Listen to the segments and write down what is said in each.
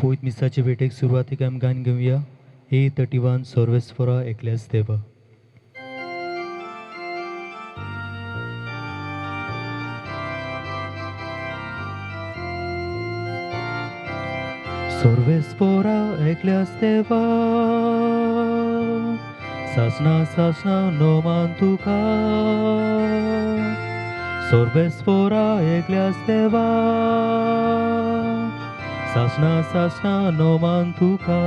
पॉयत मिसाचे भेटेक सुरवातीक आमी गान घेवया A31 सर्वेस्फोरा एकल्यास देवा. सर्वेस्फोरा एकल्यास देवा, सासना सासना नोमान तुका. सर्वेस्फोरा एकल्यास देवा, सासना सासना नोमान तुका.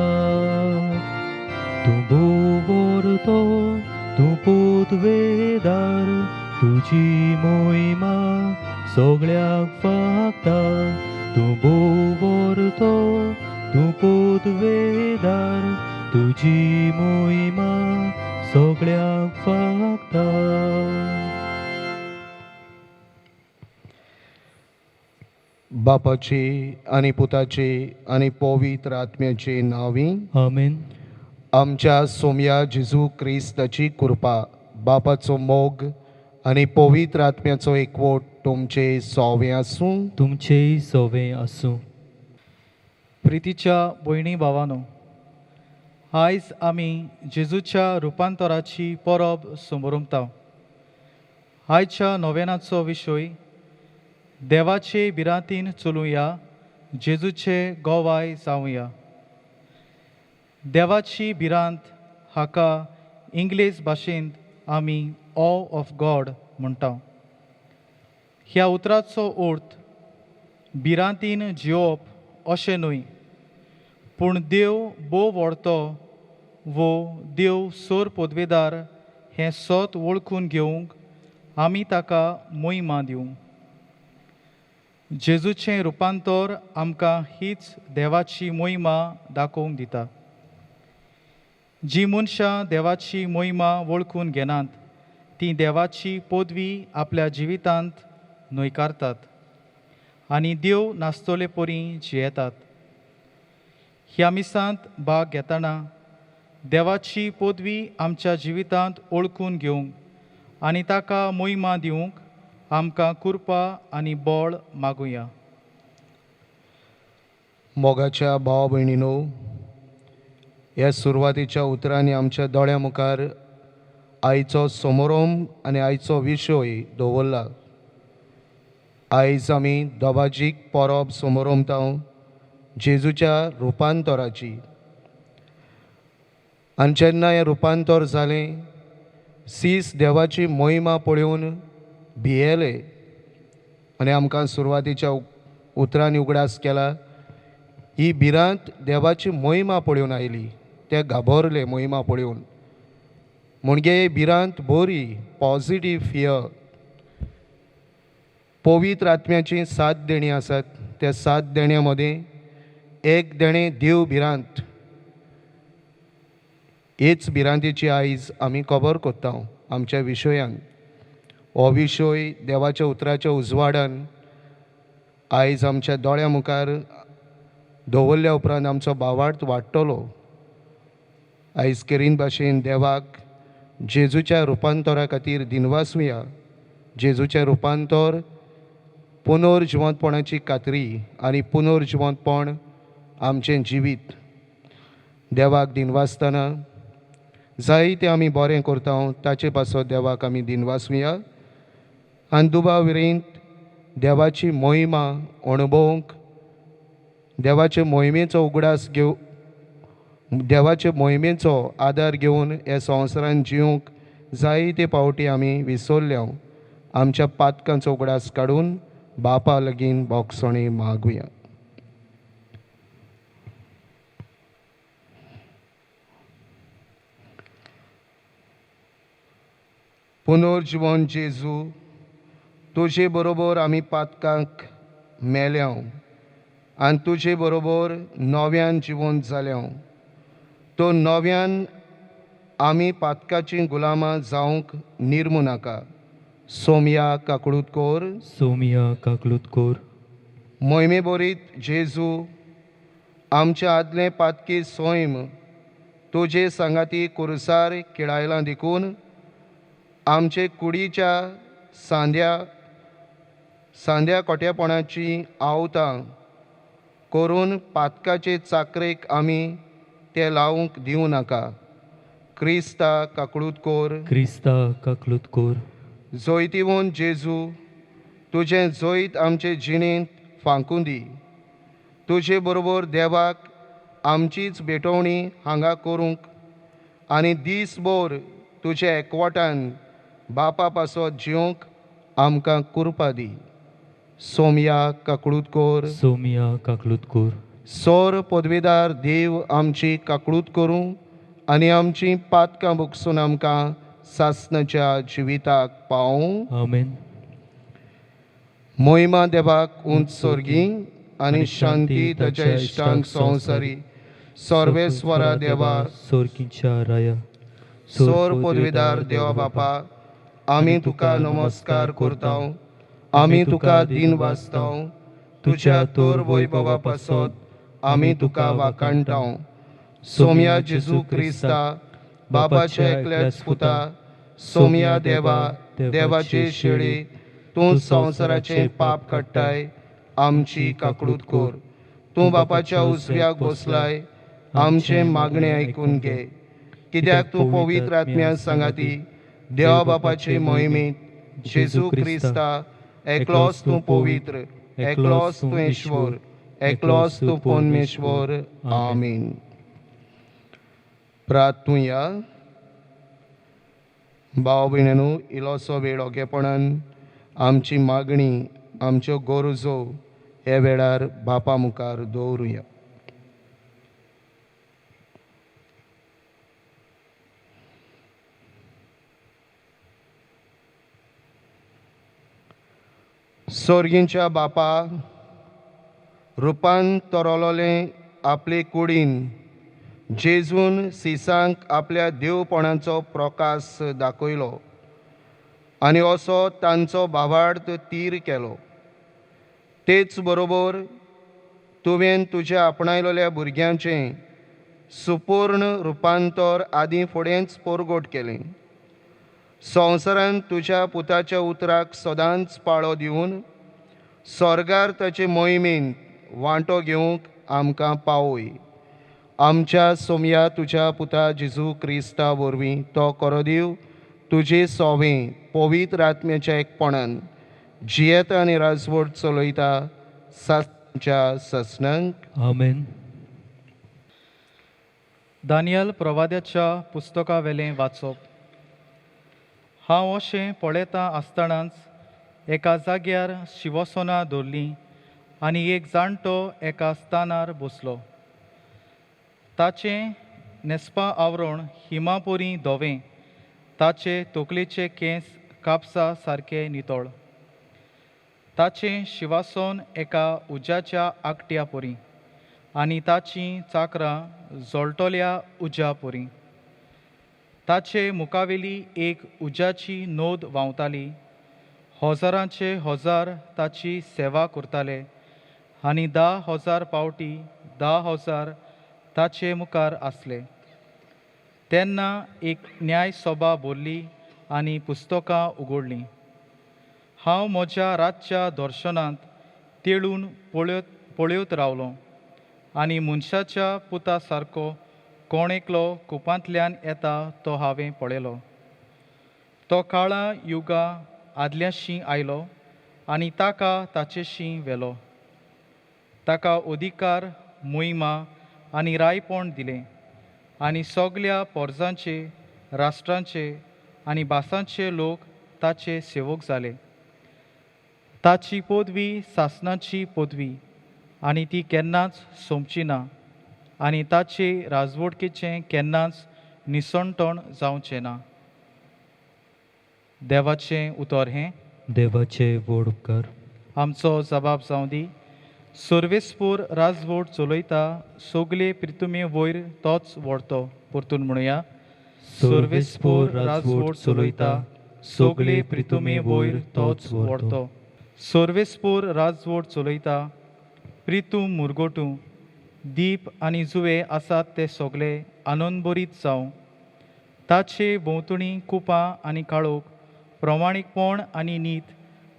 तूं बोवरतो, तूं पोतवेदार, तुजी मोहिमा सगळ्याक फागता. तूं बोवरतो, तूं पोतवेदार, तुजी मोहिमा सगळ्याक फागता. बापाचे आणि पुताचे आणि पवित्र आत्म्याचे नावी. आमेन. आमच्या सोम्या जेजू क्रिस्ताची कृपा, बापाचो मोग आणि पवित्र आत्म्याचो एकवट तुमचे सोवे आसूं. तुमचेय सोवे आसूं. प्रितीच्या भयणी भावांनो, आयज आमी जेजूच्या रुपांतराची परब समोरुमता. आयच्या नोवेनाचो विशय देवाचे बिरांतीन चलुया, जेजूचे गोवाय जावया. देवाची बिरांत हाका इंग्लीश भाशेंत आमी ऑ ऑफ गॉड म्हणटा. ह्या उतराचो अर्थ बिरांतीन जिवप अशें न्हय, पूण देव बोव व्हडतो वो देव सोर पदवेदार हें सोत वळखून घेवंक आमी ताका मोहिमा दिवं. जेजूचें रुपांतर आमकां हीच देवाची मोहिमा दाखोवंक दिता. जीं मनशां देवाची मोहिमा वळखून घेनात तीं देवाची पदवी आपल्या जिवितांत न्हयकारतात आनी देव नासतले परी जियेतात. ह्या मिसांत भाग घेतना देवाची पदवी आमच्या जिवितांत ओळखून घेवंक आनी ताका मोहिमा दिवंक आमकां कृपा आनी बळ मागुया. मोगाच्या भाव भयणीनो, ह्या सुरवातीच्या उतरांनी आमच्या दोळ्या मुखार आयचो समारोम आनी आयचो विशय दवरला. आयज आमी दोबाजीक परब समोरमता जेजूच्या रुपांतराची. आनी जेन्ना हें रुपांतर जालें, सीस देवाची मोहिमा पळोवन भियेले आनी आमकां सुरवातीच्या उतरांनी उगडास केला, ही भिरांत देवाची मोहिमा पळोवन आयली. ते घाबरले मोहिमा पळोवन. म्हणजे भिरांत बरी पॉझिटीव फियर. पवित्र आत्म्याची 7 देणी आसात. त्या 7 देण्यां मदें एक देणें देव भिरांत. हेच भिरांतीची आयज आमी खबर करता आमच्या विशयान. हो विशय देवाच्या उतराच्या उजवाडान आयज आमच्या दोळ्या मुखार दवरल्या उपरांत आमचो भावार्थ वाडटलो. आयज केरीन भाशेन देवाक जेजूच्या रुपांतरा खातीर दिनवासुया. जेजूचें रुपांतर पुनर्जिवंतपणाची खात्री आनी पुनर्जिवंतपण आमचें जिवीत. देवाक दिनवासतना जायतें आमी बरें करता, ताचे पासत देवाक आमी दिनवासुया. आनी दुबाविरींत देवाची मोहिमा अणभवंक, देवाचे मोहिमेचो उगडास देवाचे मोहिमेचो आदार घेवन हे संवसारान जिवंक जायते पावटी आमी विसरल्या. आमच्या पातकांचो उगडास काडून बापा लागीं बोगसणे मागुया. पुनर्जिवन जेजू, तुजे बरोबर आमी पातकांक मेल्या आनी तुजे बरोबर नव्यान जिवन जाल्या. तो नव्यान आमी पातकाची गुलामां जावंक निर्मू नाका. सोमया काकळूतकोर. सोमिया काकलुतकोर. मोहिमे बोरीत जेजू, आमच्या आदले पातकी सोयम तुजे सांगाती कुरसार किळायलां देखून आमचे कुडीच्या सांद्या कोट्यापणाची आवतां करून पातकाचे चाकरेक आमी ते लावूंक दिवं नाका. क्रिस्ता काकळूत कोर. क्रिस्ता काकलूत कोर. जोयतीवून जेजू, तुजें जोयत आमचे जिणेंत फांकूं दी. तुजे बरोबर देवाक आमचीच भेटवणी हांगा करूंक आनी दीसभर तुजे एकवटान बापा पासत जिवंक आमकां कृपा दी. सोमया काकळूत कोर. सोमिया काकलूत कोर. सोर पदवीदार देव आमची काकळूत करूं आनी आमची पातकां भोगसून आमकां सासणाच्या जिविताक पावूं. आमेन. मोहिमा देवाक उंच सोर्गी आनी शांती ताच्या इश्टांक संवसारी. सर्वेस्वरा देवा, सोरकींच्या राया. सोर पदवीदार देवा बापा, आमी तुका नमस्कार करताव. आमी तुका दिन वाजताव. तुज्या तोर वैभवा पासत आमी तुका वाखाणटाव. सोमया जेजू क्रिस्ता, बापाच्या एकल्याच पुता, सोमया देवा, देवाचे शेळी, तूं संवसाराचें पाप काडटाय, आमची काकळूत कोर. तूं बापाच्या उजव्याक बसलाय, आमचे मागणे आयकून घे. कित्याक तूं पवित्र आत्म्या सांगाती देवा बापाचे मोहिमेंत जेजू क्रिस्ता, एकलोच तूं पवित्र, एकलोच तूं ईश्वर, एकलोच तूं परमेश्वर. आमीन. प्रार्थूया. भाव भयणीनो, इलोसो वेळ ओगेपणान आमची मागणी, आमच्यो गरजो हे वेळार बापा मुखार दवरुया. स्वर्गींच्या बापा, रुपान तरलोले आपले कुडीन जेजून सिसांक आपल्या देवपणाचो प्रकाश दाखयलो आनी असो तांचो भावार्थ तीर केलो. तेच बरोबर तुवें तुज्या आपणायलोल्या भुरग्यांचें सुपूर्ण रुपांतर आदीं फुडेंच परगट केलें. संवसारान तुज्या पुताच्या उतराक सदांच पाळो दिवन स्वर्गार ताचे मोहिमेंत वांटो घेवंक आमकां पावय. आमच्या सोमया तुज्या पुता जेजू क्रिस्ता वरवीं तो कोरोदेव तुजे सोवें पवित्र आत्म्याच्या एकपणान जियेता आनी राजवट चलयता सासच्या ससनांक. आमेन. दानियल प्रवाद्याच्या पुस्तका वेलें वाचप. हांव अशें पळयता आसतनाच एका जाग्यार शिवसोनां दवरलीं आनी एक जाणटो एका स्थानार बसलो. ताचें न्हेसपा आवरण हिमापोरी धवें, ताचे तोकलेचे केंस कापसा सारके नितळ. ताचें शिवासन एका उज्याच्या आकट्या पोरी आनी ताचीं चाकरां जोळटोल्या उज्या पोरी. ताचे मुखावेली एक उज्याची नोद व्हांवताली. हजारांचे हजार ताची सेवा करताले आनी 10,000 पावटी 10,000 ताचे मुखार आसले. तेन्ना एक न्याय सभा भरली आनी पुस्तकां उगडलीं. हांव म्हज्या रातच्या दर्शनांत तेळून पळयत रावलों आनी मनशाच्या पुता सारको कोण एकलो कुपांतल्यान येता तो हांवें पळयलो. तो काळा युगा आदल्याशीं आयलो आनी ताका ताचेशीं व्हेलो. ताका अधिकार, मोहिमा आनी रायपण दिलें आनी सगल्या पोरजांचे, राष्ट्रांचे आनी भासांचे लोक ताचे सेवक जाले. ताची पदवी सासणाची पदवी आनी ती केन्नाच सोंपची ना आनी ताचे राजवटकेचें केन्नाच निसणटण जावचें ना. देवाचें उतर हें. देवाचे व्हड उपकार. आमचो जबाब जावं दी. सर्वेस्पूर राजवट चलयता सगले प्रितुमे वयर तोच व्हरतो. परतून म्हणुया. सर्वेस्पूर राजवट चलयता सगले प्रितुमे वयर तोच व्हरतो. सर्वेस्पूर राजवट चलयता प्रितूम मुरगोटू दीप आनी जुवे आसात ते सगळे आनंदभरीत जावं. ताचे भोंवतणी कुपां आनी काळोख, प्रमाणीकपण आनी नीत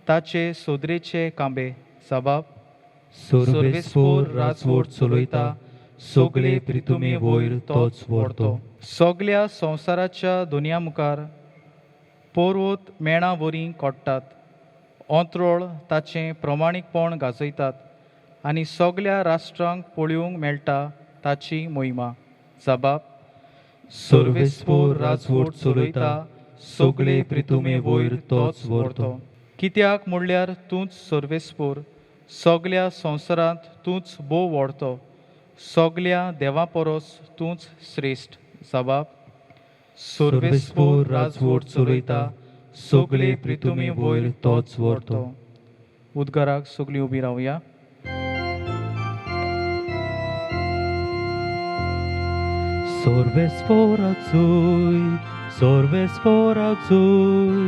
ताचे सोदरेचे कांबे. जबाब. सोर्वेस्पोर राजवट चलयता सगळे प्रितुमे वयर तोच व्हरतो. सगळ्या संवसाराच्या दुनिया मुखार पोरवत मेणा वरी कोडटात. अंत्रोळ ताचें प्रमाणीकपण गाजयतात आनी सगळ्या राष्ट्रांक पळोवंक मेळटा ताची मोहिमा. जबाब सोर्वेस्पोर राजवट चलयता सगळे प्रितुमे वयर तोच व्हरतो. कित्याक म्हणल्यार तूंच सोर्वेस्पोर, सगळ्या संवसारांत तूंच बोव व्हरतो, सगळ्या देवा परस तूंच श्रेश्ठ. जबाब सोर्वेस्पोर राजवट चलयता सगळे प्रितुमे वयर तोच व्हरतो. उद्गाराक सगळीं उबी रावया. Sorvesforak zui, sorvesforak zui,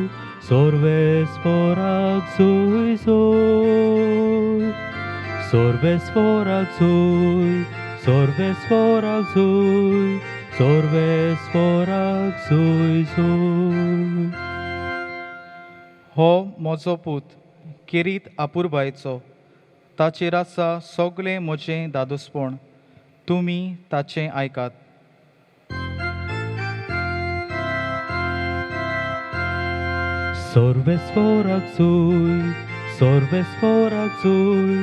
sorvesforak zui zui. Sorvesforak zui, sorvesforak zui, sorvesforak zui zui. हो म्हजो पूत किरीत आपुरबायचो, ताचेर आसा सगळें म्हजें दादोसपण, तुमी ताचें आयकात. Sorvesforak zui, sorvesforak zui,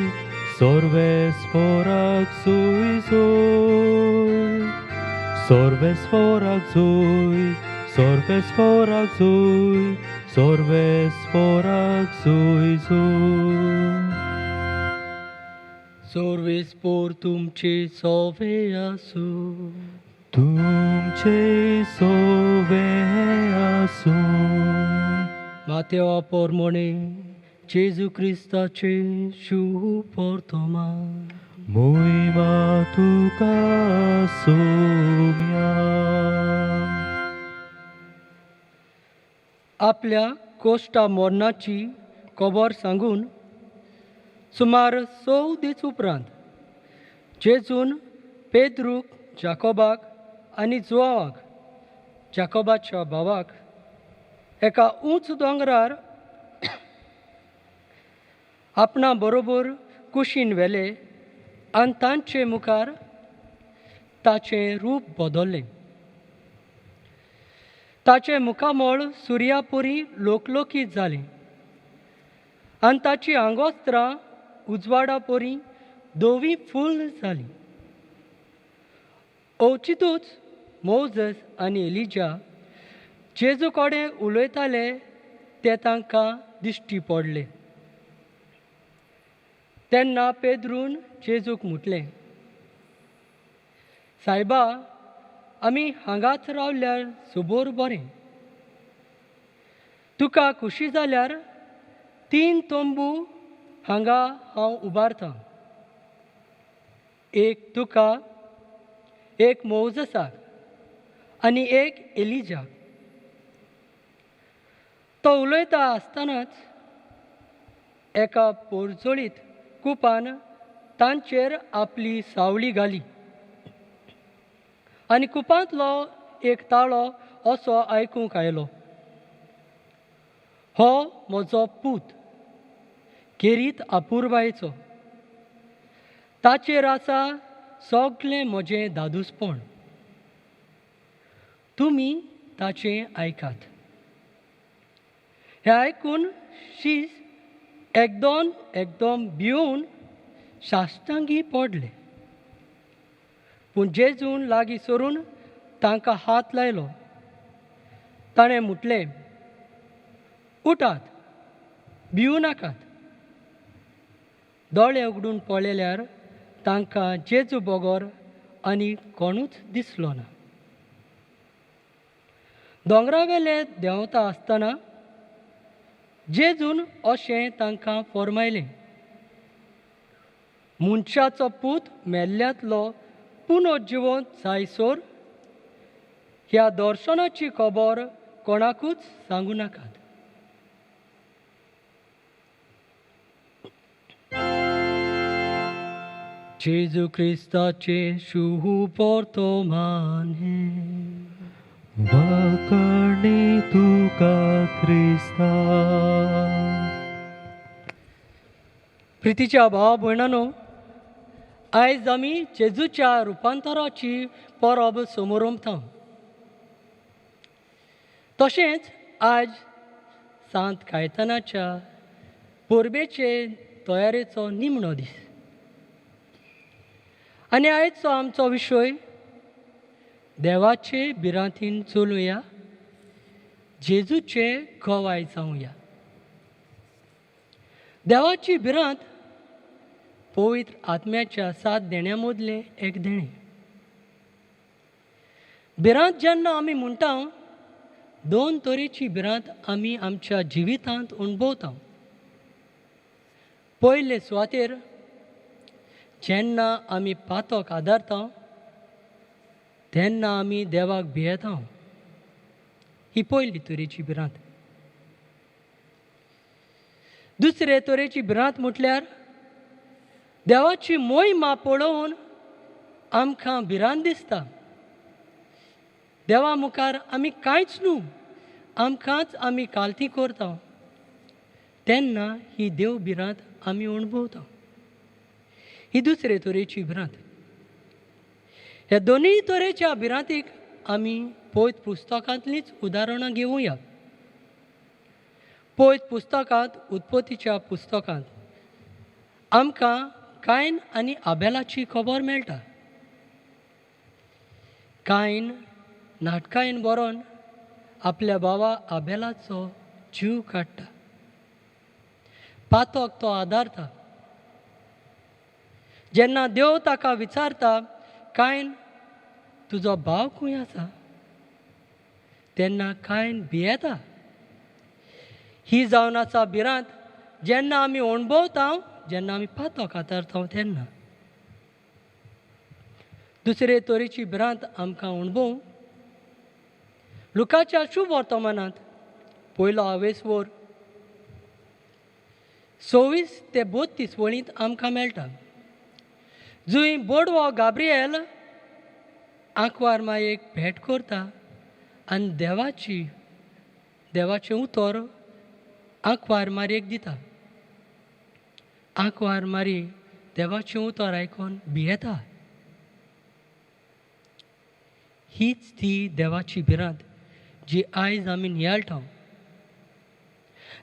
sorvesforak zui zui. Sorvesforak zui, sorvesforak zui, sorvesforak zui zui. Sorvespoor तुमचे सोवे आसू, तुमचे सोवे आसूं. मातेवा पोरमोणे जेजू क्रिस्ताचे शुभ पोर्तोमान. मोहिमा तुका सोम्या. आपल्या कोश्टा मोर्नाची खबर सांगून सुमार 6 दीस उपरांत जेजून पेद्रूक, जाकोबाक आनी जुआवाक, जाकोबाच्या भावाक, एका उंच दोंगरार आपणा बरोबर कुशीन व्हेले आनी तांचे मुखार ताचें रूप बदल्लें. ताचें मुखामळ सुर्या परी लोकलोकीत जालें आनी ताची आंगोस्त्रां उजवाडा परी धवी फूल जालीं. ओचितूच मोजस आनी एलिजा जेजू कडेन उलयताले ते तांकां दिश्टी पडले. तेन्ना पेद्रून जेजूक म्हटलें, सायबा, आमी हांगाच रावल्यार सुबोर बरें. तुका खुशी जाल्यार 3 तोंबू हांगा हांव उबारतां, एक तुका, एक मोजसाक आनी एक एलिजाक. तो उलयता आसतनाच एका पोरजोळीत कुपान तांचेर आपली सावळी घाली आनी कुपांतलो एक ताळो असो आयकूंक आयलो, हो म्हजो पूत किरीत आपुरबायेचो, ताचेर आसा सगळें म्हजें दादूसपण, तुमी ताचें आयकात. हें आयकून शीस एकदम भिवून साश्टांगी पडले. पूण जेजून लागीं सरून तांकां हात लायलो. ताणें म्हटलें, उठात, भिवू नाकात. दोळे उगडून पळयल्यार तांकां जेजू बगोर आनी कोणूच दिसलो ना. दोंगरावेले देंवता आसतना जेजून अशें तांकां फर्मायलें, मनशाचो पूत मेल्ल्यांतलो पुनर्जिवंत जायसर ह्या दर्शनाची खबर कोणाकूच सांगू नाकात. जेजू क्रिस्ताचे शुभ पोर्तोमान हें. वाकणी तुका क्रिस्ता. प्रितीच्या भावा भयणांनो, आयज आमी जेजूच्या रुपांतराची परब समोर ओंपता. तशेंच आज सांत कायतानाच्या परबेचे तयारेचो निमणो दीस. आनी आयचो आमचो विशय देवाचे बिरांतीन चलुया, जेजूचे गोवाय जावया. देवाची बिरांत पवित्र आत्म्याच्या साथ देण्या मदलें एक देणें. बिरांत जेन्ना आमी म्हणटा, दोन तरेची बिरांत आमी आमच्या जिवितांत अणभवता. पयले सुवातेर जेन्ना आमी पातक आदारता तेन्ना आमी देवाक भियेता. ही पयली तरेची बिरांत. दुसरे तरेची बिरांत म्हटल्यार देवाची मोहीमा पळोवन आमकां भिरांत दिसता. देवा मुखार आमी कांयच न्हू, आमकांच आमी कालती करता, तेन्ना ही देव बिरांत आमी अणभवता. ही दुसरे तरेची बिरांत. ह्या दोनूय तरेच्या बिरांतीक आमी पवित्र पुस्तकांतलींच उदाहरणां घेवया. पवित्र पुस्तकांत उत्पत्तीच्या पुस्तकांत आमकां कायन आनी आबेलाची खबर मेळटा. कायन नाटकायेन बरोवन आपल्या भावा आबेलाचो जीव काडटा. पातक तो आदारता. जेन्ना देव ताका विचारता, कायन तुजो भाव खंय आसा, तेन्ना कायन भियेता. ही जावन आसा बिरांत जेन्ना आमी अणभवता, जेन्ना आमी पातक आदारता तेन्ना. दुसरे तरेची बिरांत आमकां अणभव लुकाच्या शुभ वर्तमानांत 1 आवेसवर 26 ते 32 वळींत आमकां मेळटा. जंय बोडवो गाब्रिएल आंकवार मायेक भेट करता आनी देवाचें उतर आंकवार मारयेक दिता. आंकवार मारी देवाचें उतर आयकून भियेता. हीच ती देवाची बिरांत जी आयज आमी नियाळटा.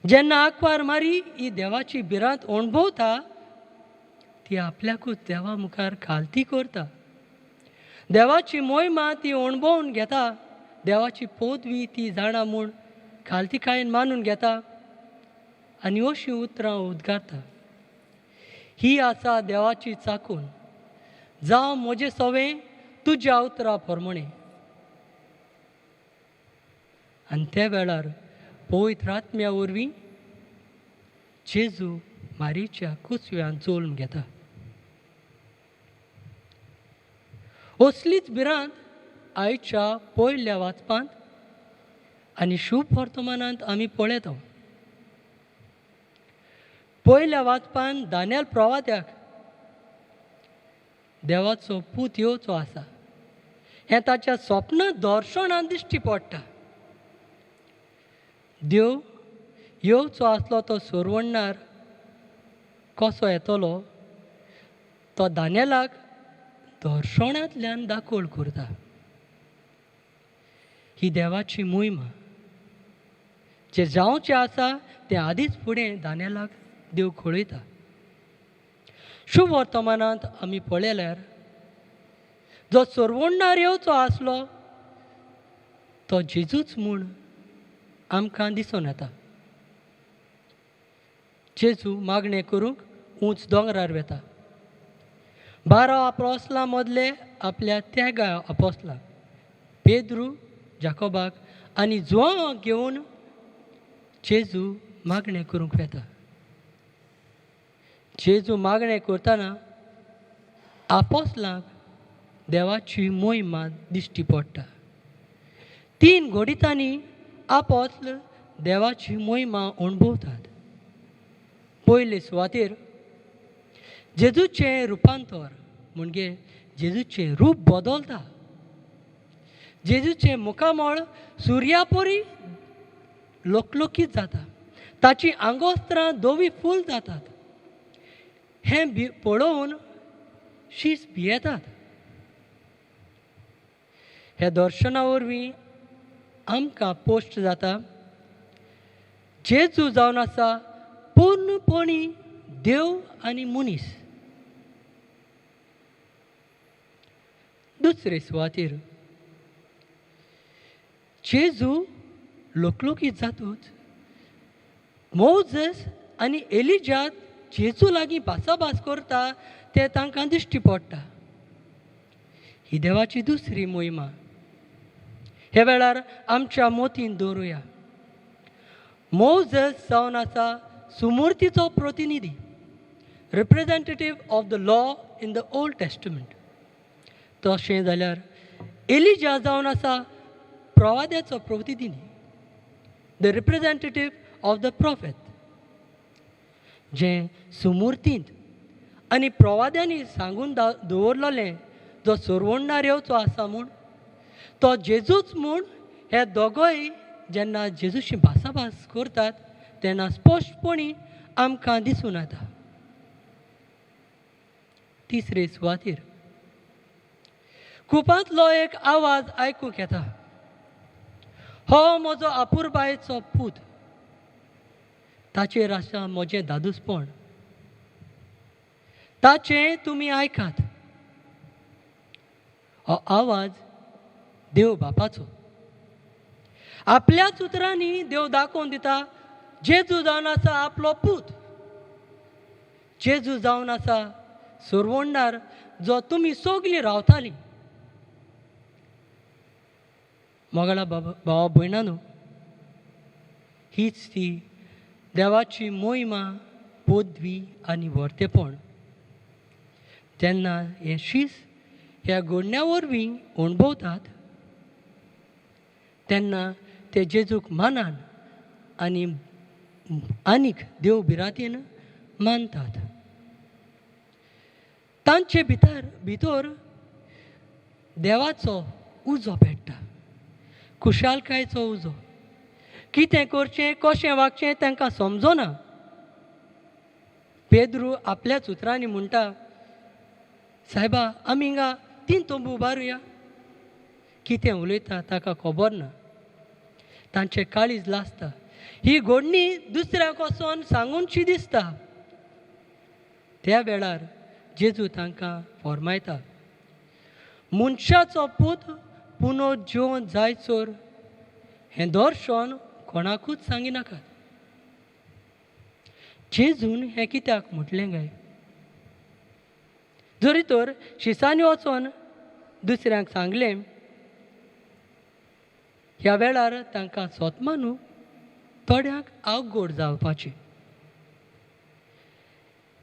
जेन्ना आंकवार मारी ही देवाची बिरांत अणभवता, ती आपल्याकूच देवा मुखार खालती करता. देवाची मोहीमा ती अणभवून घेता. देवाची पदवी ती जाणा म्हूण खालतीकायेन मानून घेता आनी अशीं उतरां उद्गारता. ही आसा देवाची चाकून. जावं म्हजें सवें तुज्या उतरा प्रमाणें. आनी त्या वेळार पवित्र आत्म्या वरवीं जेजू मारीच्या कुसव्यान चोलून घेता. असलीच बिरांत आयच्या पयल्या वाचपांत आनी शुभ वर्तमानांत आमी पळयता. पयल्या वाचपान दानियल प्रवाद्याक देवाचो पूत येवचो आसा हें ताच्या स्वप्नांत दर्शनांत दिश्टी पडटा. देव येवचो आसलो तो सुरवण्णार कसो येतलो तो दानियेलाक दर्शनांतल्यान दाखोवन करता. ही देवाची मोहीमा. जें जावचें आसा तें आदींच फुडें दानियेलाक देव कळयता. शुभ वर्तमानांत आमी पळयल्यार जो सुरवण्णार येवचो आसलो तो जेजूच म्हूण आमकां दिसून येता. जेजू मागणें करूंक उंच दोंगरार वेता. 12 आपोस्तलां मदले आपल्या त्या आपोस्तलांक पेद्रू, जाकोबाक आनी जुआंवाक घेवन जेजू मागणें करूंक वेता. जेजू मागणें करतना आपोस्तलांक देवाची मोहीमा दिश्टी पडटा. 3 घोडितांनी आपोस्तल देवाची मोहीमा अणभवतात. पयले सुवातेर जेजूचें रुपांतर म्हणजे जेजूचें रूप बदलता. जेजूचें मुखामळ सुर्या परी लोकलोकीत जाता. ताची आंगोस्त्रां धवी फूल जातात. हें पळोवन शीस भियेतात. हे दर्शना वरवीं आमकां पोस्ट जाता जेजू जावन आसा पूर्णपणी देव आनी मनीस. दुसरे सुवातेर जेजू लोकलोकीत जातूच मोजेस आनी एलिजा जेजू लागीं भासाभास करता तें तांकां दिश्टी पडटा. ही देवाची दुसरी मोहिमा. हे वेळार आमच्या मोतीन दवरुया. मोजेस जावन आसा सुमूर्तीचो प्रतिनिधी, representative of the law in the old testament. तशें जाल्यार एलिजा जावन आसा प्रवाद्याचो प्रतिनिधी, the representative of the prophet. जें सुमूर्तींत आनी प्रवाद्यांनी सांगून दवरलेलें जो सोरवोंडार येवचो आसा म्हूण तो जेजूच म्हूण हे दोगोय जेन्ना जेजूशी भासाभास करतात तेन्ना स्पश्टपणी आमकां दिसून येता. तिसरे सुवातेर कुपांतलो एक आवाज आयकूंक येता. हो म्हजो आपुरबायेचो पूत, ताचेर आसा म्हजें दादूसपण, ताचें तुमी आयकात. हो आवाज देव बापाचो. आपल्याच उतरांनी देव दाखोवन दिता जेजू जावन आसा आपलो पूत. जेजू जावन आसा सोरवोंडार जो तुमी सोगलीं रावतालीं. मोगळा भावा भयणानो, हीच ती देवाची मोहिमा, पदवी आनी वर्तेपण. जेन्ना हे शीस ह्या घडण्या वरवीं अणभवतात तेन्ना ते जेजूक मानान आनी आनीक देव भिरांतीन मानतात. तांचे भितर देवाचो उजो पेट्टा, खुशालकायेचो उजो. कितें करचें, कशें वागचें तांकां समजना. पेद्रू आपल्याच उतरांनी म्हणटा, सायबा आमी हिंगा 3 तोंबू उबारुया. कितें उलयता ताका खबर ना. तांचें काळीज लासता. ही घडणी दुसऱ्याक वचोन सांगूनशी दिसता. त्या वेळार जेजू तांकां फर्मायता, मनशाचो पूत पुनर्जीवन जायसर हें दर्शन कोणाकूच सांगिनाकात. जेजून हें कित्याक म्हटलें काय? जरी तर शिसांनी वचोन दुसऱ्यांक सांगलें, ह्या वेळार तांकां स्वतमा न्हू थोड्यांक आवघड जावपाची.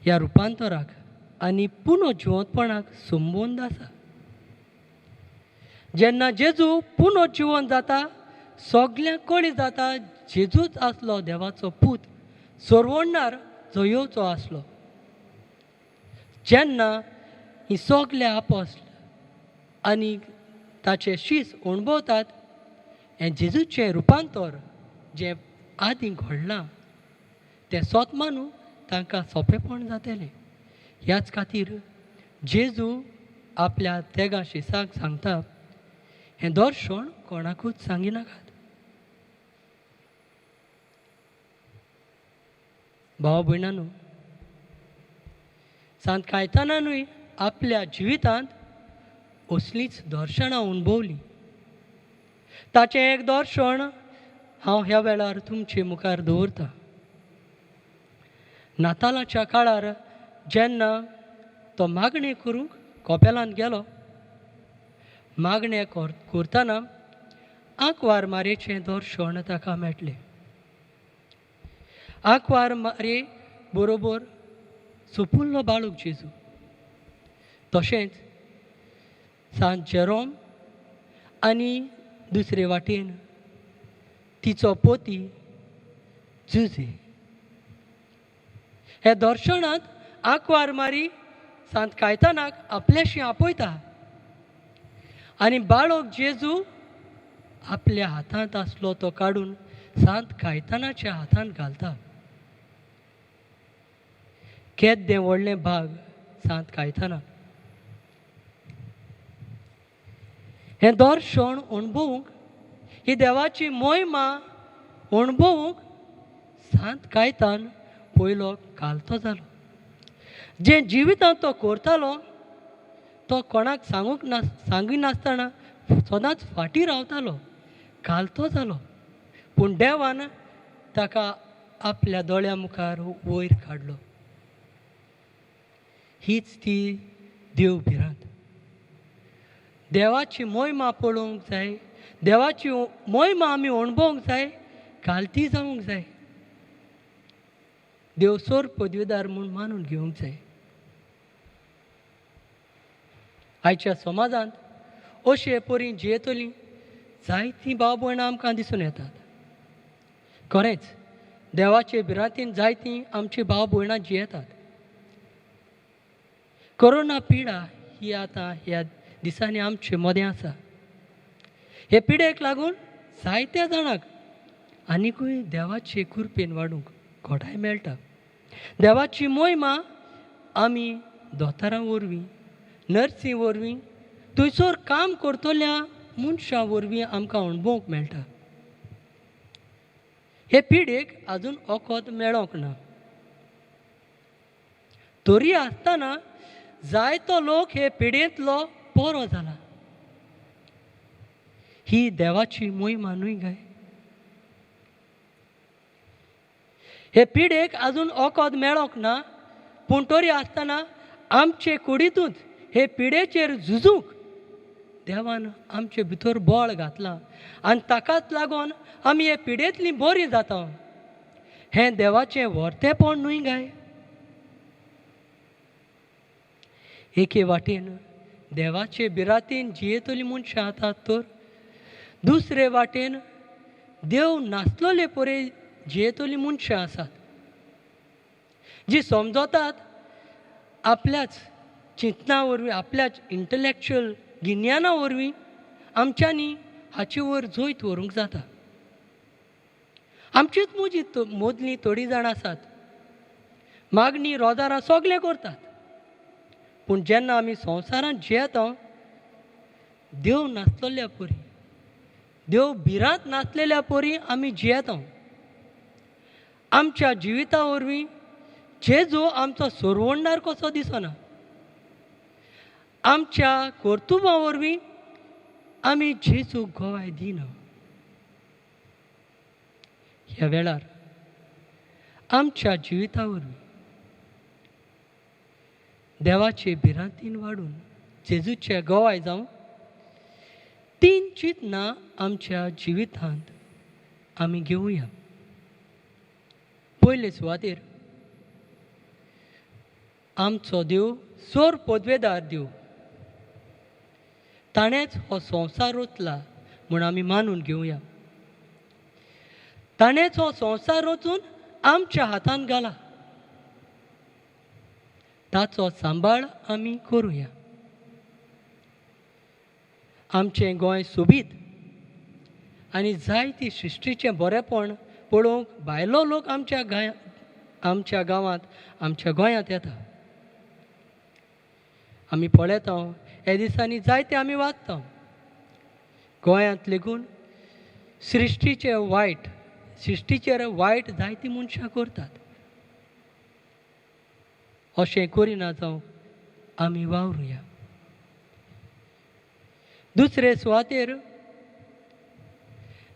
ह्या रुपांतराक आनी पुनर्जिवंतपणाक संबंद आसा. जेन्ना जेजू पुनर्जीवन जाता सगल्यांक कळी जाता जेजूच आसलो देवाचो पूत, सोरवोंडार जो येवचो आसलो. जेन्ना ही सगले आपोसल आनी ताचे शीस अणभवतात हें जेजूचें रुपांतर जें आदीं घडलां तें स्वतमा न्हू तांकां सोंपेपण जातलें. ह्याच खातीर जेजू आपल्या तेगा शिसाक सांगता, हें दर्शन कोणाकूच सांगिनाकात. भावा भयणानो, सांत कायतानानूय आपल्या जिवितांत असलींच दर्शनां अणभवलीं. ताचें एक दर्शन हांव ह्या वेळार तुमचे मुखार दवरतां. नातालाच्या काळार जेन्ना तो मागणें करूंक कोपेलांत गेलो, मागणें करतना आंकवार मारयेचें दर्शन ताका मेळटलें. आंकवार मारये बरोबर सोपुल्लो बाळूक जेजू. तशेंच सांत जेरोम आनी दुसरे वाटेन तिचो पोती जुजे. हे दर्शनांत आंकवार मारी सांत कायतानाक आपल्याशी आपयता आनी बाळक जेजू आपल्या हातांत आसलो तो काडून सांत कायतानाच्या हातांत घालता. केद्दे व्हडले भाग सांत कायताना हे दर क्षण अणभवूंक ही देवाची मोहिमा अणभवूंक सांत कायतान पयलो कालतो जालो. जे जिवितांत तो करतालो तो कोणाक सांगूंक नासतना सदांच फाटीं रावतालो, कालतो जालो. पूण देवान ताका आपल्या दोळ्या मुखार वयर काडलो. हीच ती देव भिरांत. देवाची मोहिमा पळोवंक जाय, देवाची मोहिमा आमी अणभवूंक जाय, कालती जावंक जाय. देव सोर पदवीदार म्हूण मानून घेवंक जाय. आयच्या समाजांत अशे परी जियेतलीं जायतीं भाव भयणां आमकां दिसून येतात. खरेंच देवाचे भिरांतीन जायतीं आमची भाव भयणां जियेतात. कोरोना पिडा ही आतां ह्या दिसांनी आमचे मदें आसा. हे पिडेक लागून जायत्या जाणांक आनिकूय देवाचे कृपेन वाडूंक घोडाय मेळटा. देवाची मोहिमा आमी दोतोरां वरवीं, नर्सी वरवीं, थंयसर काम करतल्या मनशां वरवीं आमकां अणभवूंक मेळटा. हे पिडेक आजून वखद मेळोंक ना. तरी आसतना जायतो लोक हे पिडेंतलो बरो जाला. ही देवाची मोहिमा न्हय काय? हे पिडेक आजून वखद मेळोंक ना, पूण तरी आसतना आमचे कुडींतूच हे पिडेचेर झुजूंक देवान आमचे भितर बळ घातलां आनी ताकाच लागून आमी हे पिडेंतलीं बरीं जाता. हें देवाचें व्हरतेपण न्हय काय? एके वाटेन देवाचे भिरांतीन जियेतलीं मनशां आसात, तर दुसरे वाटेन देव नासलोले परे जियेतलीं मनशां आसात, जी समजतात आपल्याच चिंतना वरवीं, आपल्याच इंटलॅक्च्युअल गिन्याना वरवीं आमच्यांनी हाचे वयर जैत व्हरूंक जाता. आमचीच मोदलीं थोडीं जाणां आसात, मागणी रोजारां सगळें करतात. पूण जेन्ना आमी संवसारांत जियेता, देव नासलेल्या परी, देव भिरांत नासलेल्या परी आमी जियेता. आमच्या जिविता वरवीं जेजू आमचो सोरवंडार कसो दिसना, आमच्या कर्तुबां वरवीं आमी जेजूक गोवाय दिना. ह्या वेळार आमच्या जिविता वरवीं देवाचे भिरांतीन वाडून जेजूचे गोवाय जावं तीन चिंतनां आमच्या जिवितांत आमी घेवया. पयले सुवातेर आमचो देव सोर पदवेदार देव. ताणेंच हो संवसार रचला म्हूण आमी मानून घेवया. ताणेंच हो संवसार रचून आमच्या हातांत घाला. ताचो सांबाळ आमी करुया. आमचें गोंय सोबीत आनी जायती सृश्टीचें बरेंपण पळोवंक भायलो लोक आमच्या गांवांत, आमच्या गोंयांत येता. आमी पळयता ह्या दिसांनी जायते आमी वाचता गोंयांत लेगून सृश्टीचेर वायट जायतीं मनशां करतात. अशें करिना जावं आमी वावरुया. दुसरे सुवातेर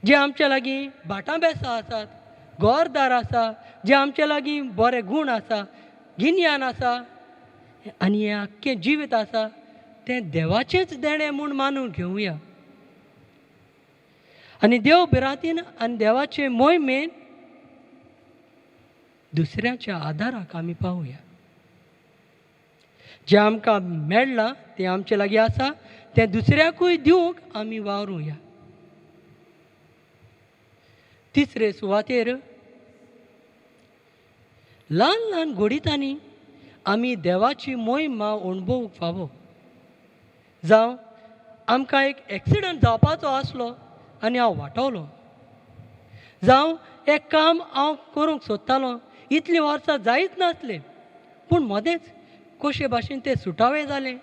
जे आमच्या लागीं भाटां बेसां आसात, घरदार आसा, जे आमच्या लागीं बरे गूण आसा, गिन्यान आसा आनी हें आख्खें जिवीत आसा, तें देवाचेंच देणें म्हूण मानून घेवया. आनी देव भिरांतीन आनी देवाचे मोहिमेन दुसऱ्याच्या आदाराक आमी पावया. जें आमकां मेळ्ळां तें आमचे लागीं आसा, तें दुसऱ्याकूय दिवंक आमी वावरुया. तिसरे सुवातेर ल्हान ल्हान घोडितांनी आमी देवाची मोहिमा अणभवूंक फावो. जावं आमकां एक एक्सिडंट जावपाचो आसलो आनी हांव वाटवलो, जावं एक काम हांव करूंक सोदतालो, इतलीं वर्सां जायत नासलें पूण मदेंच कशे भाशेन ते सुटावे जाले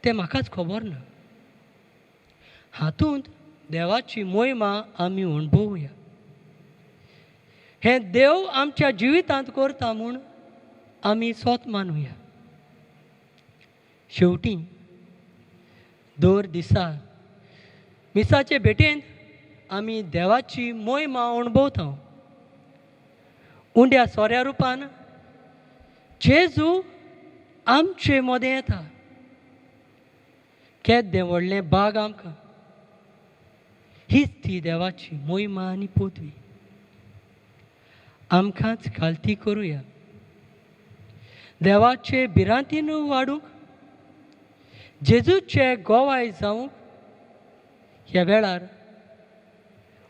तें म्हाकाच खबर ना. हातूंत देवाची मोहिमा आमी अणभवुया. हें देव आमच्या जिवितांत करता म्हूण आमी सोत मानूया. शेवटी दर दिसा मिसाचे भेटेंत आमी देवाची मोहिमा अणभवता. उंड्या सोऱ्या रुपान जेजू आमचे मदें येता. केदें व्हडलें बाग आमकां. हीच ती देवाची मोहिमा आनी पोतवी. आमकांच खालती करुया. देवाचे भिरांतीन वाडूंक जेजूचे गोवाय जावंक ह्या वेळार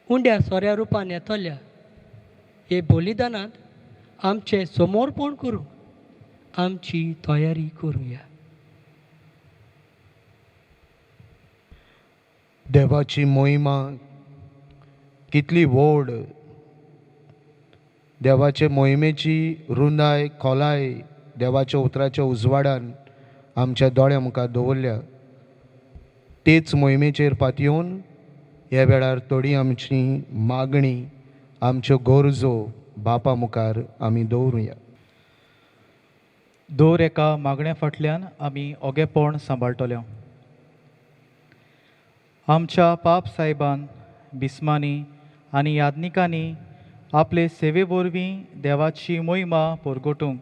उंड्या सोऱ्या रुपान येतल्या हे बलिदानांत आमचे समोरपण करूंक आमची तयारी करुया. देवाची मोहिमा कितली व्हड, देवाचे मोहिमेची रुंदाय खोलाय देवाच्या उतराच्या उजवाडान आमच्या दोळ्या मुखार दवरल्या. तेच मोहिमेचेर पातयेवन ह्या वेळार थोडी आमची मागणी, आमच्यो गरजो बापा मुखार आमी दवरुया. दर एका मागण्या फाटल्यान आमी ओगेपण सांबाळटले. आमच्या पाप साहेबान बिस्मांनी आनी यादनिकांनी आपले सेवे वरवीं देवाची मोहिमा परगटूंक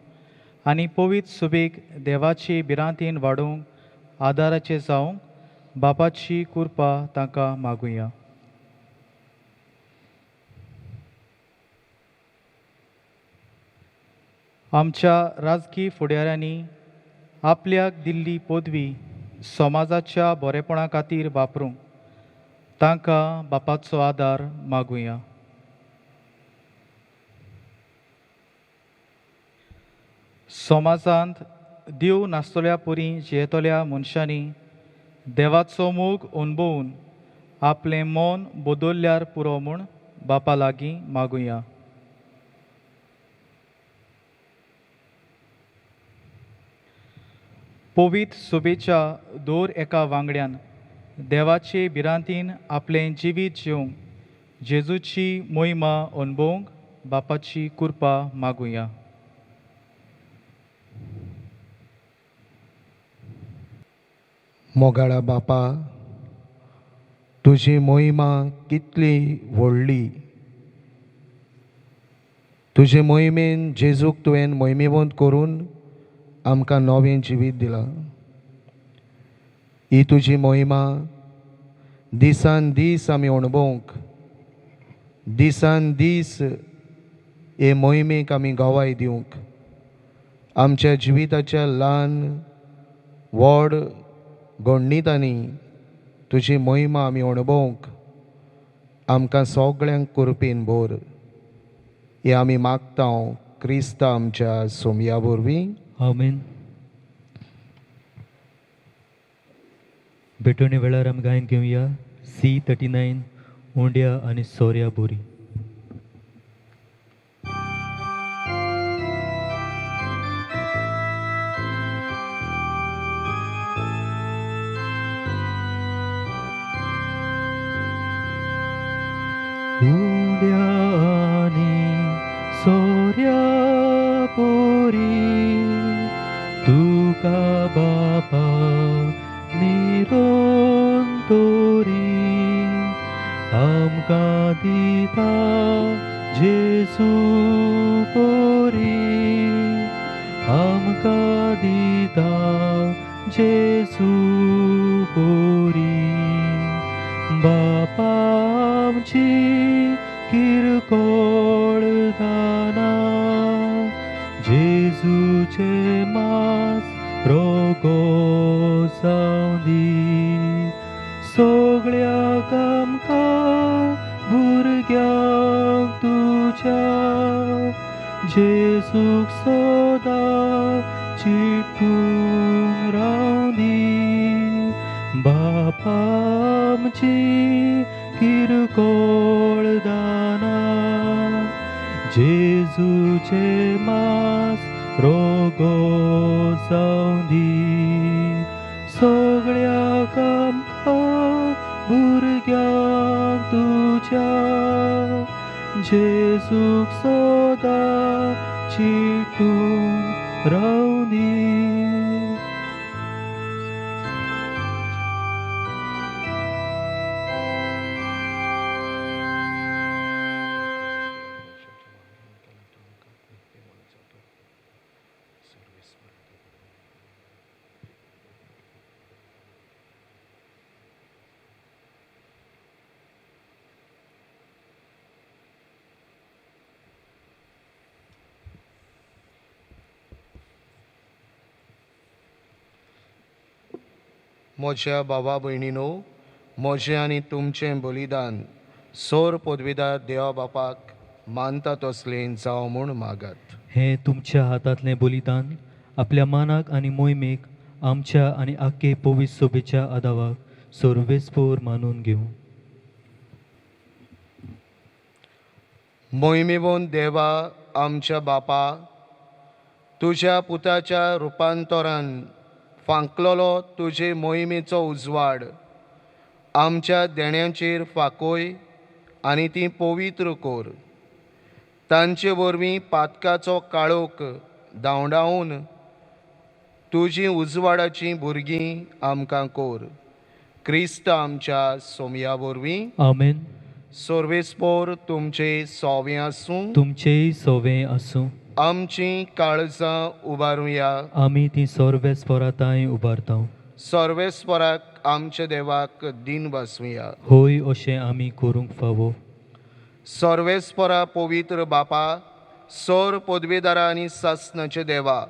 आनी पवित्र सुबेक देवाची भिरांतीन वाडोवंक आदाराचे जावंक बापाची कृपा तांकां मागुया. आमच्या राजकी फुडाऱ्यांनी आपल्याक दिल्ली पदवी समाजाच्या बरेपणा खातीर वापरूंक तांकां बापाचो आदार मागुया. समाजांत देव नासतल्या परी जियेतल्या मनशांनी देवाचो मोग अणभवून आपलें मन बदल्ल्यार पुरो म्हूण बापा लागीं मागुया. पवित्र सुबेच्या दर एका वांगड्यान देवाचे भिरांतीन आपलें जिवीत जिवंक जेजूची मोहिमा अणभवंक बापाची कृपा मागुया. मोगाळा बापा, तुजी मोहिमा कितली व्हडली. तुजे मोहिमेन जेजूक तुवें मोहिमेवंत करून आमकां नवें जिवीत दिलां. ही तुजी मोहिमा दिसान दीस आमी अणभवंक, दिसान दीस हे मोहिमेक आमी गोवाय दिवंक, आमच्या जिविताच्या ल्हान व्हड घडणीतांनी तुजी मोहिमा आमी अणभवंक आमकां सगळ्यांक कृपेन भर. हे आमी मागता क्रिस्ता आमच्या सोमया वरवीं. आमेन. भेटोवणे वेळार आमी गायन घेवया C39 उंड्या आनी सोऱ्या बोरी. उंड्या आनी सोऱ्या बोरी तुका बापा निरोन तोरी आमकां दिता जेजू बोरी आमकां दिता जेजू बोरी. बापा आमची किरकोळ दाना जेजूचे मास रोगो जावंदी सगळ्याक आमकां भुरग्यांक तुज्या जेजूक सदां चिंतून रावंदी. बापा आमची किरकोळ दाना जेजूचे मास रोगो जावं दी सगळ्याक आमकां भुरग्यांक तुज्या जेजूक सदां चिंतून रावं दी. म्हज्या भावा भयणीनो, म्हजें आनी तुमचें बलिदान सोर पदवीदार देवा बापाक मानता तसलें जावं म्हूण मागात. हें तुमच्या हातांतलें बलिदान आपल्या मानाक आनी मोहिमेक आमच्या आनी आख्खे पवित्र सोबेच्या आदावाक सर्वेस्पोर मानून घेवं. मोहिमेवून देवा आमच्या बापा, तुज्या पुताच्या रुपांतरान फांकलोलो तुजे मोहिमेचो उजवाड आमच्या देण्यांचेर फांकोय आनी ती पवित्र कोर. तांचे वरवीं पातकाचो काळोख धांवडावन तुजी उजवाडाची भुरगीं आमकां कोर. क्रिस्त आमच्या सोमया वरवीं आमेन. सर्वेस्पोर तुमचे सोवें आसूं. तुमचेय सोवें आसूं. आमचीं काळजां उबारुया. आमी ती सर्वेस्पराताय उबारतांव. सर्वेस्पराक आमच्या देवाक दिन वासुया. होय अशें आमी करूंक फावो. सर्वेस्परा पवित्र बापा, सोर पदवेदारा आनी सासणाचे देवा,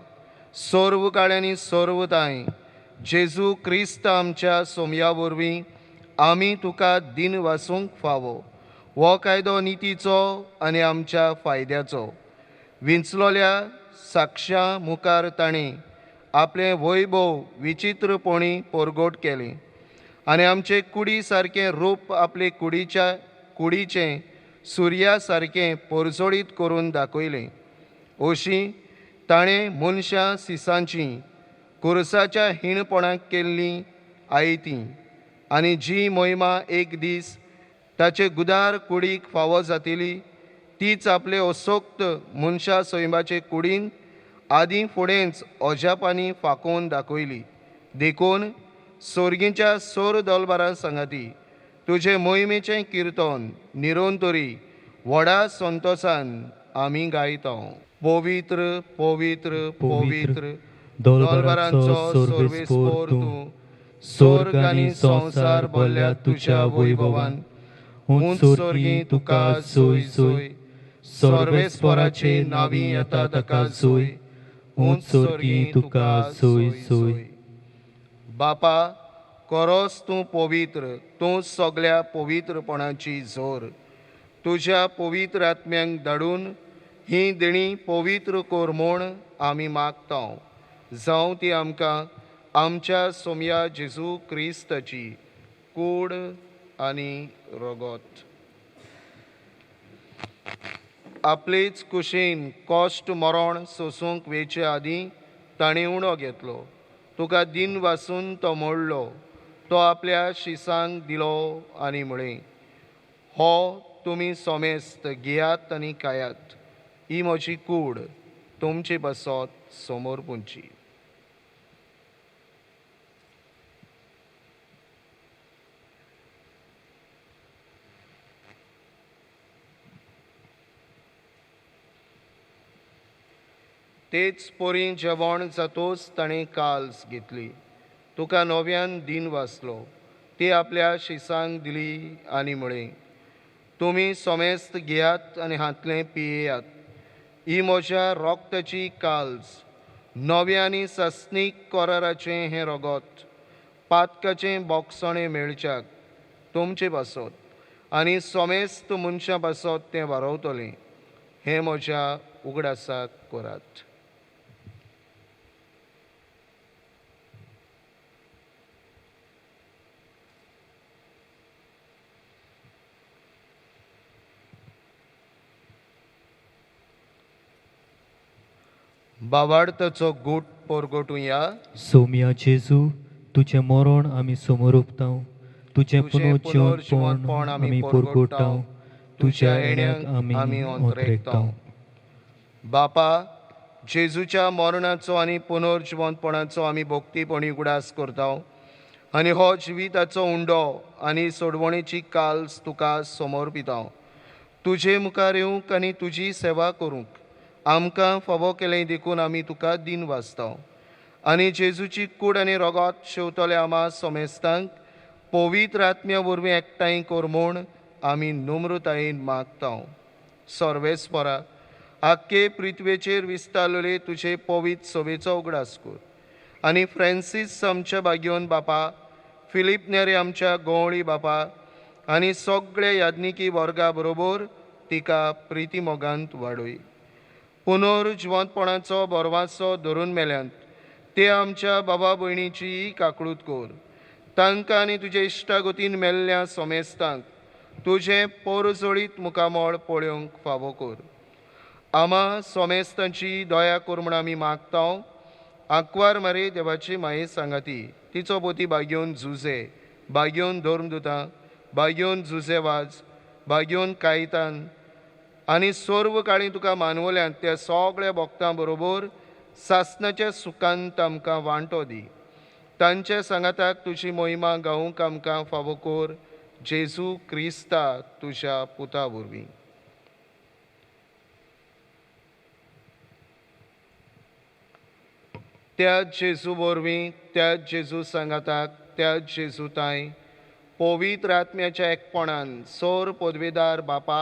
सर्व काळ्यांनी सर्वताय जेजू क्रिस्त आमच्या सोमया वरवीं आमी तुका दिन वासूंक फावो. हो कायदो नितीचो आनी आमच्या फायद्याचो. विंचलोल्या साक्षां मुखार ताणें आपलें वैभव विचित्रपणी परगट केलें आनी आमचे कुडी सारकें रूप आपले कुडीचें सुर्या सारकें परजोडीत करून दाखयलें. अशीं ताणें मनशां सिसांचीं खुर्साच्या हिणपणाक केल्लीं आयतीं आनी जी मोहिमा एक दीस ताचे गुदार कुडीक फावो जातली तीच आपले असोक्त मनशा सैमाचे कुडीन आदीं फुडेंच अजापांनी फांकोवन दाखयली. देखून सर्गीच्या सोर दलबारां सांगाती तुजे मोहिमेचें किर्तन निरोंतरी व्हडा संतोशान आमी गायतांव. पवित्र पवित्र पवित्र दलबारांचो सर्वेस्पोर तूं. स्वर्ग आनी संवसार भरल्या तुज्या वैभवान. उंच सर्गी तुका जोय जोय. सर्वेस्पराचे नांवी येता ताका जोय. उंच सर्गी तुका जोय जोय. बापा, खरोच तूं पवित्र. तूं सगळ्या पवित्रपणाची जोर. तुज्या पवित्र आत्म्यांक धाडून ही देणी पवित्र कोर म्हूण आमी मागतांव. जावं ती आमकां आमच्या सोमया जेजू क्रिस्ताची कूड आनी रगत. आपलेच कुशीन कॉस्ट मरण सोसूंक वेचे आदीं ताणें उणो घेतलो. तुका दिन वासून तो मोडलो. तो आपल्या शिसांक दिलो आनी म्हळें, हो तुमी सोमेस्त घेयात आनी खायात. ही म्हजी कूड. तुमची बसत समोर पुंची. तेच पोरी जेवण जातोच ताणें काल्स घेतली. तुका नव्यान दिन वाचलो. ती आपल्या शिसांक दिली आनी म्हळें, तुमी सोमेस्त घेयात आनी हातलें पियेयात. ही म्हज्या रोगताची काल्स. नव्या आनी सस्नीक कोराराचें हें रगत. पातकाचें बोगसणें मेळच्याक तुमचे बसत आनी सोमेस्त मनशां बसत तें वारवतलें. हें म्हज्या उगडासाक करात. बावार्थचो गूट पोरगोटुया सौम्या जेजू तुझें मरण आमी समोर ओपताव तुझें तुझें पुनर्जीवनपण आमी पोरगोटाव तुझ्या येण्याक आमी ओंत्रेकताव बापा जेजूच्या मरणाचो आनी पुनर्जीवनपणाचो आमी भोक्तीपणी उगडास करता आनी हो जिविताचो उंडो आनी सोडवणेची काल्स तुका समर्पिता तुजे मुखार येवंक आनी तुजी सेवा करूंक आमकां फावो केलें देखून आमी तुका दिन वाचता आनी जेजूची कूड आनी रोगोत शेवतले आमा सोमेस्तांक पवित्र आत्म्या वरवीं एकठांय कर म्हूण आमी नम्रतायेन मागता सर्वेस्परा आख्खे पृथ्वेचेर विस्तारलेले तुजे पवित्र सभेचो उगडास कर आनी फ्रांसीस आमच्या बागेवन बापा फिलीप नेरे आमच्या गवळी बापा आनी सगळे याज्ञिकी वर्गा बरोबर तिका प्रिती मोगांत वाडय पुनर्जीवनपणाचो बोरवासो धरून मेल्यांत ते आमच्या बाबा भयणीची काकळूत कर तांकां आनी तुजे इश्टागतीन मेल्ल्या सोमेस्तांक तुजें पोरजोळीत मुखामळ पळोवंक फावो कर आमा सोमेस्तांची दया कर म्हूण आमी मागता आंकवार मारे देवाची माये सांगाती तिचो पोती बागेवन झुजे बागेवन धर्मदुतां बागेवन झुजेवाज बागेवन कायतान आनी सर्व काळी तुका मानवल्यांत त्या सगळ्या भक्तां बरोबर सासणाच्या सुखांत आमकां वांटो दी तांच्या सांगाताक तुजी मोहिमा गावूंक आमकां फावो कर जेजू क्रिस्ता तुज्या पुता वरवीं त्या जेजू वरवीं त्या जेजू सांगाताक त्या जेजू ताय पवित्र आत्म्याच्या एकपणान सोर पदवेदार बापा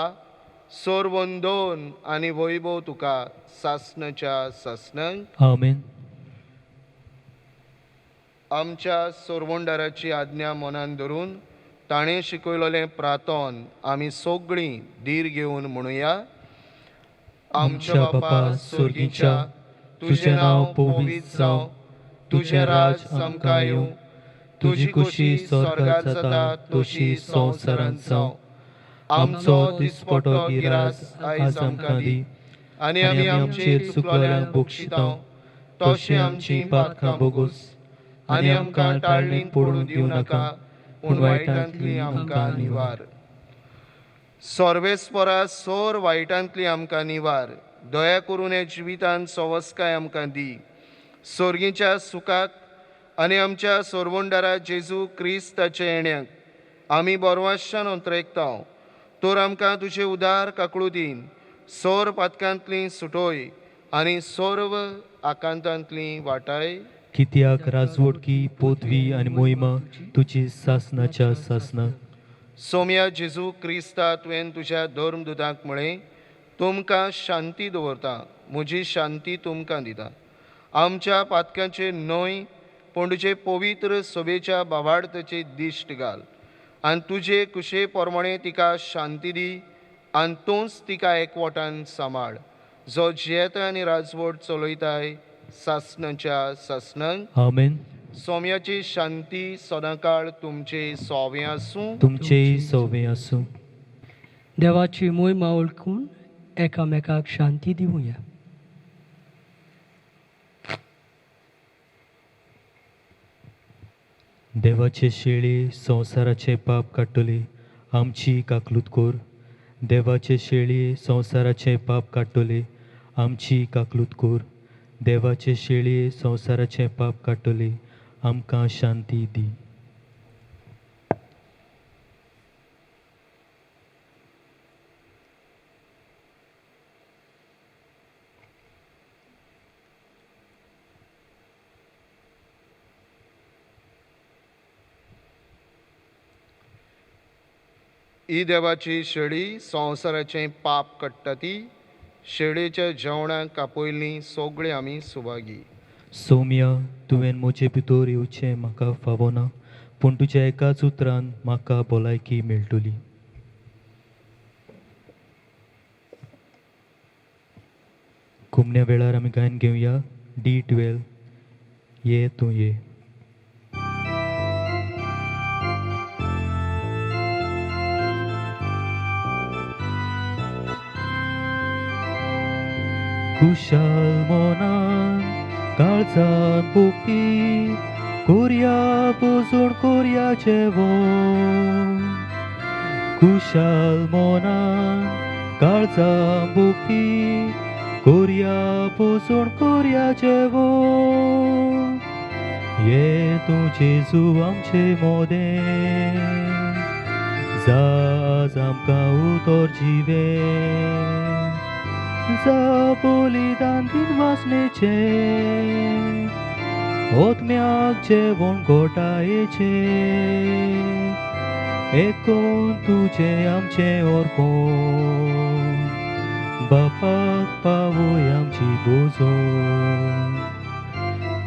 सोर वंदोन आनी वैभव तुका सासणाच्या सासणांक आमेन आमच्या सोरवंडाराची आज्ञा मनान धरून ताणें शिकयलोलें प्रार्थन आमी सगळीं धीर घेवन म्हणुया आमच्या बापा सुर्गीच्या तुजें नांव पवित्र जावं तुजें राज आमकां येवं तुजी खुशी स्वर्गांत जाता तशी संवसारांत जावं आमचो दिसपटो गिरास आयज आमकां दी आनी आमी आमचेर चुकलोल्यांक बक्षितांव तशें आमची पातकां बोगूस आनी आमकां टाळणीक पडूं दिवं नाका पूण वायटांतली आमकां निवार सर्वेस्परा सोर वायटांतली आमकां निवार दया करून हे जिवितांत सवस्काय आमकां दी सर्गीच्या सुखाक आनी आमच्या सोरवंडारा जेजू क्रिस्ताच्या येण्याक आमी बोरवाशान अंतरेकता तर आमकां तुजे उदार काकळू दीन सोर पातकांतली सुटोय आनी सर्व आकांतांतली वाटाय कित्याक राजवटकी पोतवी आनी मोहिमा तुजी सासणाच्या सासना सोम्या जेजू क्रिस्ता तुवें तुज्या धर्मदुतांक म्हळें तुमकां शांती दवरता म्हजी शांती तुमकां दिता आमच्या पातकांचे न्हय पूण तुजे पवित्र सभेच्या भावार्थाचे दिश्ट घाल आनी तुजे कुशे प्रमाणे तिका शांती दी आनी तूंच तिका एकवटान सांबाळ जो जियेता आनी राजवट चलयताय सासणाच्या सासणांक आमेन सोम्याची शांती सदांकाळ तुमचे सोवें आसूं तुमचेय सौवें आसूं देवाची मोहिमा ओळखून एकामेकाक शांती दिवया देवाचे शेळे संवसाराचे पाप काडटले आमची काकलूत कोर देवाचे शेळे संवसाराचे पाप काडटले आमची काकलूत कोर देवाचे शेळे संवसाराचे पाप काडटले आमकां शांती दी ही देवाची शेळी संवसाराचें पाप काडटा ती शेळेच्या जेवणाक आपयल्लीं सगळीं आमी सुभागी सौम्या तुवें म्हजे भितर येवचें म्हाका फावो ना पूण तुज्या एकाच उतरान म्हाका भलायकी मेळटली कुमण्या वेळार आमी गायन घेवया D12 ये तूं ये कुशाल मोनान काळजान भोगती कोरया पोजून कोरया जेवण कुशाल मोनान काळजान भोगती कोरया पोजून कोरया जेवण ये तूं जेजू आमचे मोदें जा आज आमकां उतर जिवें जा बलिदान दिन वाचनेचे ओतम्याक जेवण घोटायेचे एकूण तुझे आमचे अर्पण बापाक पावोय आमची बोजोन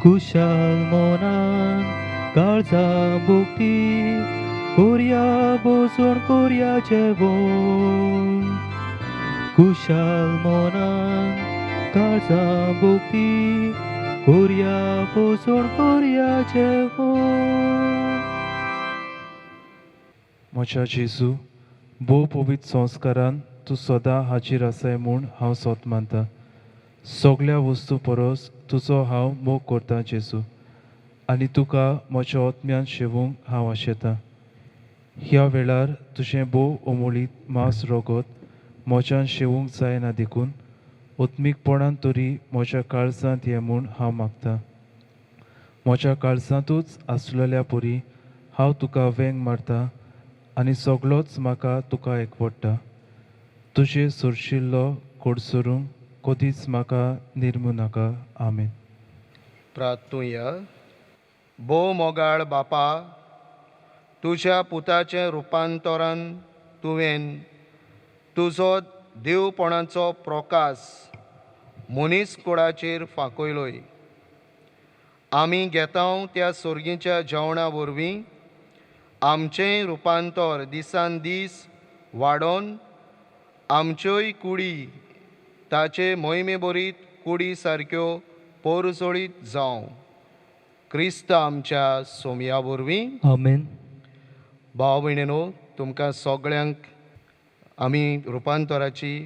कुशाल मोनान काळजा भोगती कोरया बोजोन कोरया जेवण कुशाल मोनान काळजा भोगती कोरया बोजोन कोरया जेवण म्हज्या जेजू भोव पवित्र संस्कारान तूं सदां हाजीर आसाय म्हूण हांव सोत मानता सगळ्या वस्तू परस तुजो हांव मोग करतां जेजू आनी तुका म्हज्या आत्म्यान शेवूंक हांव आशेतां ह्या वेळार तुजें भोव अमोलीत मांस रोगत म्हज्यान शेवूंक जायना देखून ओत्मीकपणान तरी म्हज्या काळजांत ये म्हूण हांव मागतां म्हज्या काळजांतूच आसलेल्या परी हांव तुका वेंग मारतां आनी सगळोच म्हाका तुका एकवडटा तुजे सुरशिल्लो कोडसरूंक कधीच म्हाका निर्मू नाका आमेन प्रार्थूया भो मोगाळ बापा तुज्या पुताचें रुपांतरण तुवें तुजो देवपणाचो प्रकाश मनीस कुळाचेर फांकयलोय आमी घेता त्या सर्गीच्या जेवणा वरवीं आमचें रुपांतर दिसान दीस वाडोवन आमच्योय कुडी ताचे मोहिमे बरीत कुडी सारक्यो पोरजोळीत जावं क्रिस्त आमच्या सोमया वरवीं आमेन भाव भयणीनो तुमकां सगळ्यांक आमी रुपांतराची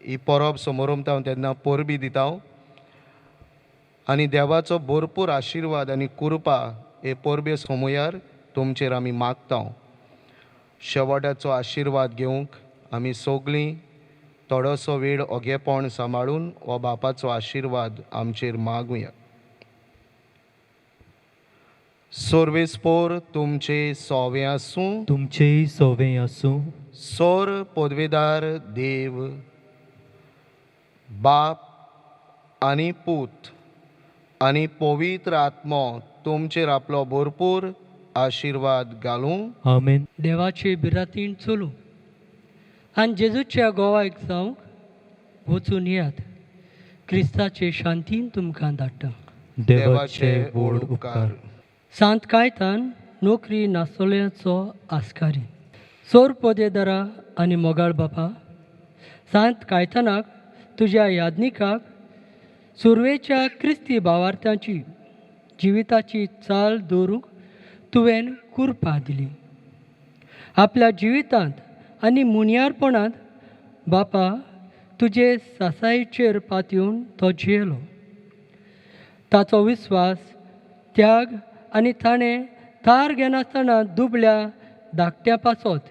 ही परब समारंभ तेन्ना परबी दिता आनी देवाचो भरपूर आशिर्वाद आनी कृपा हे परबे समयार तुमचेर आमी मागता शेवटाचो आशिर्वाद घेवंक आमी सगळीं थोडोसो वेळ ओगेपण सांबाळून हो बापाचो आशिर्वाद आमचेर मागुया सर्वेस्पोर तुमचे सोवे आसूं तुमचेय सोवें आसूं सोर पदवेदार देव बाप आनी पूत आनी पवित्र आत्मो तुमचेर आपलो भरपूर आशिर्वाद घालूं आमेन देवाचे बिरातीन चलू आनी जेजूच्या गोवाक जावंक वचून येयात क्रिस्ताचे शांतीन तुमकां धाडटा देवाचे व्हड उपकार सांत कायतान नोकरी नासतल्यांचो आस्कारी सोर पोदेदारा आनी मोगाळ बापा सांत कायतानाक तुज्या यादनिकाक सुरवेच्या क्रिस्ती भावार्थांची जिविताची चाल दवरूंक तुवें कृपा दिली आपल्या जिवितांत आनी मुनियारपणांत बापा तुजे सासायेचेर पातयेवन तो जियेलो ताचो विस्वास त्याग आनी ताणें तार घेनासतना दुबळ्या धाकट्या पासत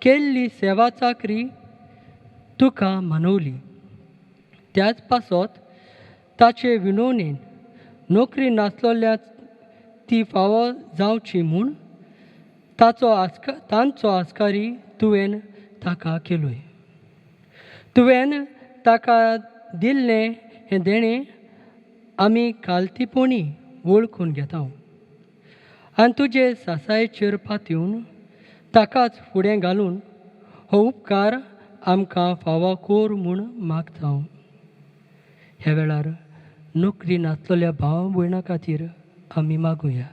केल्ली सेवा चाकरी तुका मानवली त्याच पासत ताचे विनवणेन नोकरी नासलोल्या ती फावो जावची म्हूण तांचो आस्कारी तुवें ताका केलोय तुवें ताका दिल्लें हें देणें आमी कालतीपणी वळखून घेता आनी तुजे सासायेचेर पातयेवन ताकाच फुडें घालून हो उपकार आमकां फावो कोर म्हूण मागता ह्या वेळार नोकरी नासलेल्या भाव भयणां खातीर आमी मागुया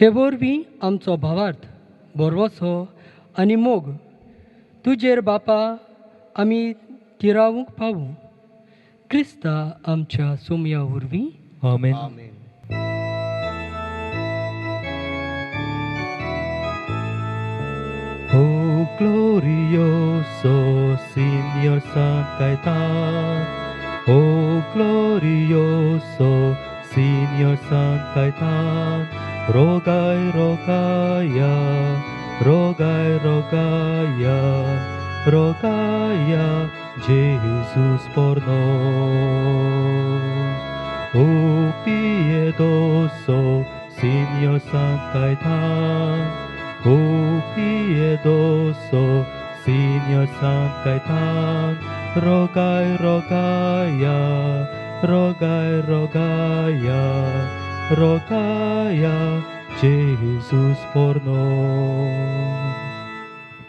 हे वरवीं आमचो भावार्थ बोरवोसो आनी मोग तुजेर बापा आमी तिरावूंक पावूं क्रिस्ता आमच्या सोमया वरवीं आमेन आमेन हो glorioso Señor San Caetán, oh glorioso Señor San Caetán, rogai, rogaya, rogai, rogaya, rogaya, Jesus por nos. Oh piedoso Señor San Caetán, oh piedoso Señor San Caetán, rogai, rogaya, rogai, rogaya, rogaya, Jesus por nos.